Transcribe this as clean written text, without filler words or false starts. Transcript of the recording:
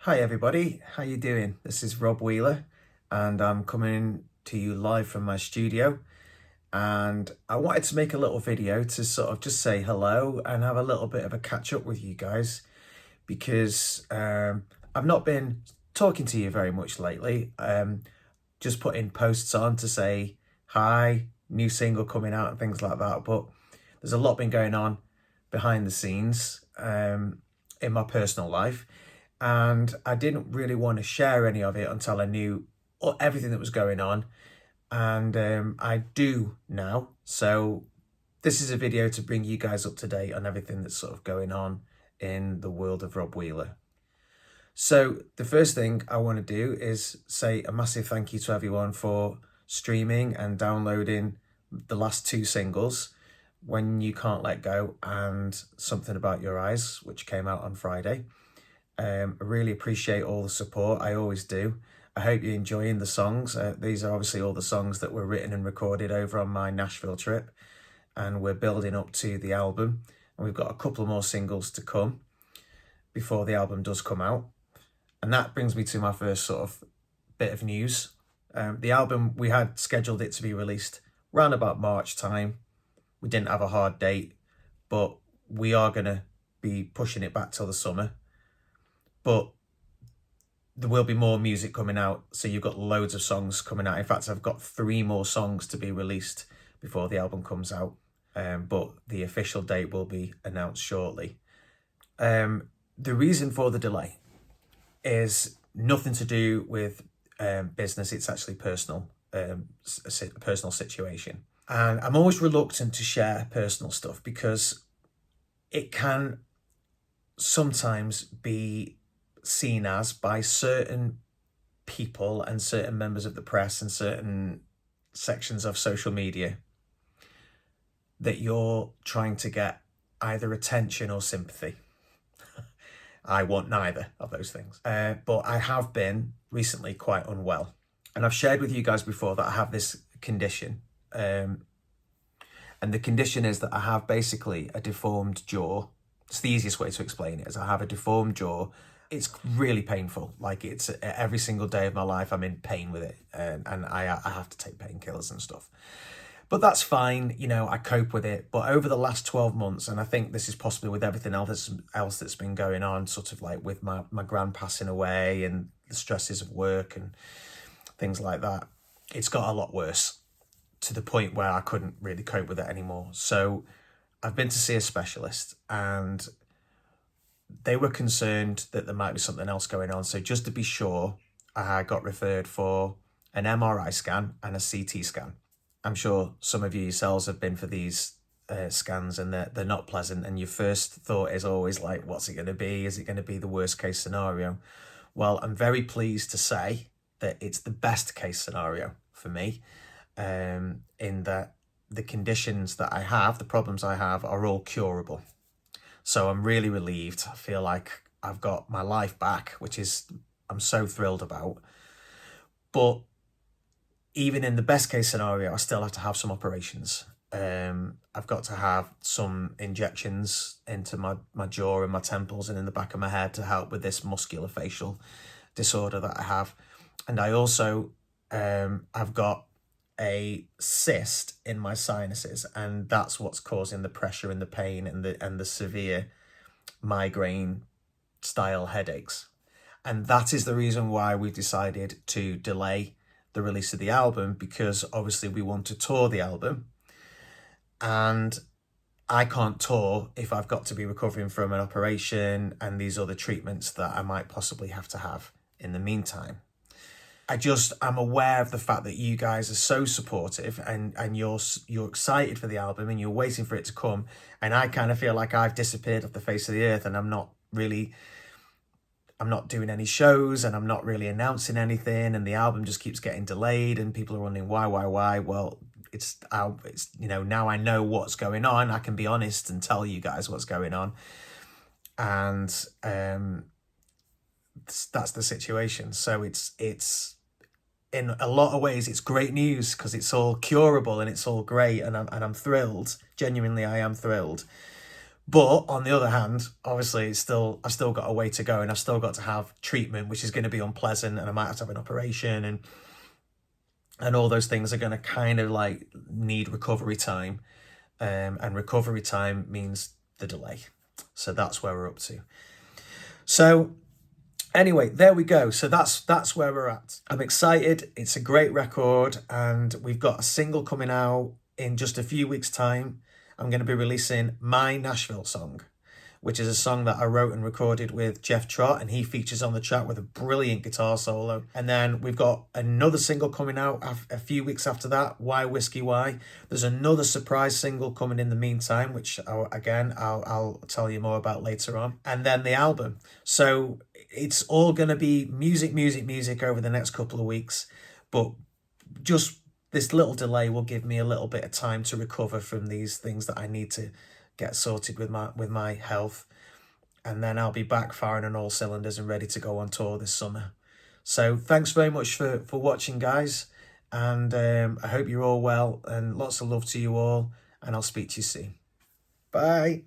Hi everybody, how you doing? This is Rob Wheeler and I'm coming to you live from my studio, and I wanted to make a little video to sort of just say hello and have a little bit of a catch up with you guys because I've not been talking to you very much lately. Just putting posts on to say hi, new single coming out and things like that, but there's a lot been going on behind the scenes in my personal life, and I didn't really want to share any of it until I knew everything that was going on, and I do now. So this is a video to bring you guys up to date on everything that's sort of going on in the world of Rob Wheeler. So the first thing I want to do is say a massive thank you to everyone for streaming and downloading the last two singles, When You Can't Let Go and Something About Your Eyes, which came out on Friday. I really appreciate all the support. I always do. I hope you're enjoying the songs. These are obviously all the songs that were written and recorded over on my Nashville trip, and we're building up to the album. And we've got a couple more singles to come before the album does come out. And that brings me to my first sort of bit of news. The album, we had scheduled it to be released around about March time. We didn't have a hard date, but we are going to be pushing it back till the summer. But there will be more music coming out, so you've got loads of songs coming out. In fact, I've got 3 more songs to be released before the album comes out, but the official date will be announced shortly. The reason for the delay is nothing to do with business. It's actually personal, a personal situation. And I'm always reluctant to share personal stuff because it can sometimes be seen as, by certain people and certain members of the press and certain sections of social media, that you're trying to get either attention or sympathy. I want neither of those things. But I have been recently quite unwell. And I've shared with you guys before that I have this condition. And the condition is that I have basically a deformed jaw. It's the easiest way to explain it, is I have a deformed jaw. It's really painful. Like, it's every single day of my life I'm in pain with it. And I have to take painkillers and stuff. But that's fine, you know, I cope with it. But over the last 12 months, and I think this is possibly with everything else that's been going on, sort of like with my gran passing away and the stresses of work and things like that, it's got a lot worse, to the point where I couldn't really cope with it anymore. So I've been to see a specialist, and they were concerned that there might be something else going on. So just to be sure, I got referred for an MRI scan and a CT scan. I'm sure some of you yourselves have been for these scans, and they're not pleasant. And your first thought is always like, what's it going to be? Is it going to be the worst case scenario? Well, I'm very pleased to say that it's the best case scenario for me, in that the conditions that I have, the problems I have, are all curable. So I'm really relieved. I feel like I've got my life back, which is I'm so thrilled about. But even in the best case scenario, I still have to have some operations. I've got to have some injections into my jaw and my temples and in the back of my head to help with this musculofacial disorder that I have. And I also I've got a cyst in my sinuses, and that's what's causing the pressure and the pain and the severe migraine style headaches. And that is the reason why we've decided to delay the release of the album, because obviously we want to tour the album, and I can't tour if I've got to be recovering from an operation and these other treatments that I might possibly have to have in the meantime. I'm aware of the fact that you guys are so supportive, and you're excited for the album and you're waiting for it to come, and I kind of feel like I've disappeared off the face of the earth, and I'm not doing any shows, and I'm not really announcing anything, and the album just keeps getting delayed, and people are wondering why. Well, it's you know, now I know what's going on. I can be honest and tell you guys what's going on, and that's the situation. So it's in a lot of ways it's great news, because it's all curable and it's all great, and I'm thrilled. Genuinely, I am thrilled. But on the other hand, obviously, I've still got a way to go, and I've still got to have treatment, which is going to be unpleasant, and I might have to have an operation, and all those things are going to kind of like need recovery time, and recovery time means the delay. So that's where we're up to. So anyway, there we go. So that's where we're at. I'm excited. It's a great record, and we've got a single coming out in just a few weeks' time. I'm going to be releasing My Nashville Song, which is a song that I wrote and recorded with Jeff Trott, and he features on the track with a brilliant guitar solo. And then we've got another single coming out a few weeks after that, Why Whiskey Why. There's another surprise single coming in the meantime, which I'll tell you more about later on. And then the album. So it's all going to be music over the next couple of weeks. But just this little delay will give me a little bit of time to recover from these things that I need to get sorted with my health, and then I'll be back firing on all cylinders and ready to go on tour this summer. So thanks very much for watching, guys, and I hope you're all well, and lots of love to you all, and I'll speak to you soon. Bye.